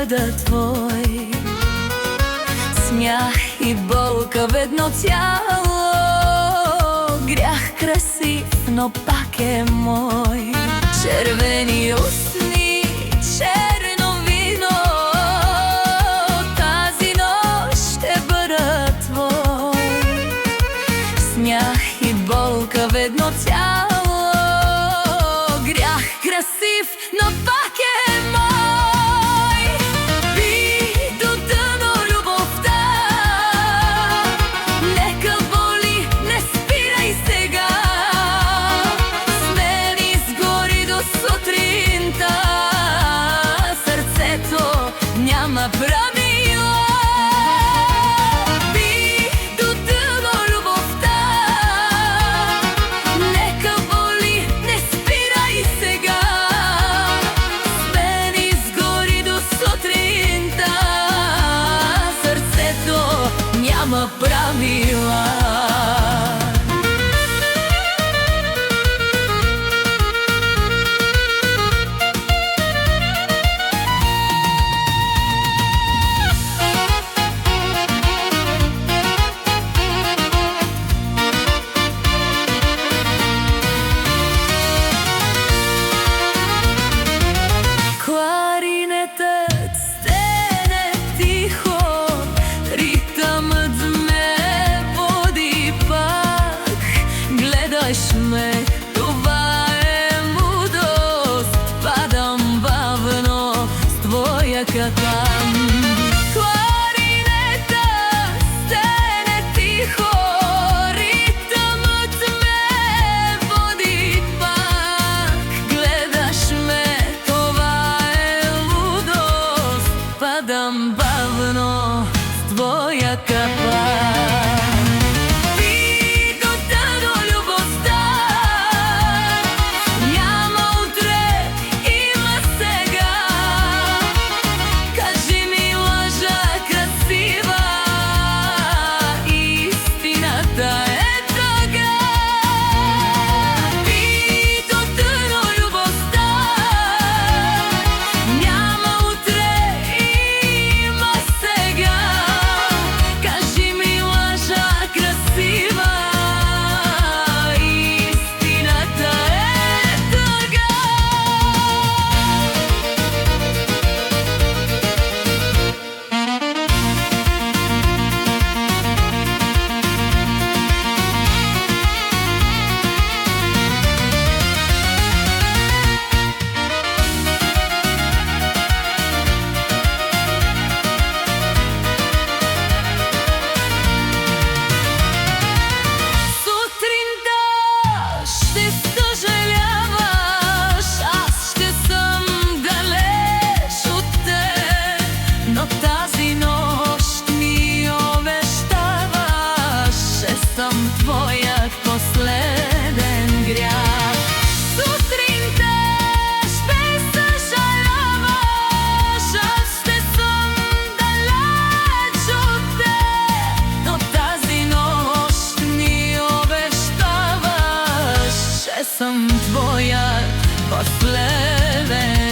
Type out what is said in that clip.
погледа твој. Смях и болка в едно цяло, грях красив, но пак е мој. Червени усни, черно вино, тази нощ ще бъда твой. Смях и болка в едно цяло, грях красив, но пак е мой. Би до дъно любовта, нека боли, не спирай сега. С мен изгори до сутринта, сърцето няма правила. Би до дъно любовта, нека боли, не спирай сега. С мен изгори до сутринта, сърцето няма правила. Кларинетът стене тихо, ритъмът ме води пак. Гледаш ме, това е мудрост, падам бавно с твоя капан. Кларинетът стене тихо, ритъмът ме води пак. Гледаш ме, това е лудост, падам бавно с твоя капан. Би до дъно любовта, няма утре, има сега. Кажи ми, лъжа красива, истината е тъга. Би до дъно любовта, няма утре, има сега. Кажи ми, лъжа красива, истината е тъга. Сутринта ще съжаляваш, аз ще съм далеч от теб, но тази нощ ми обещаваш, ще съм твоят последен грях. Сутринта ще съжаляваш, аз ще съм далеч от теб, но тази нощ ми обещаваш, ще съм твоят последен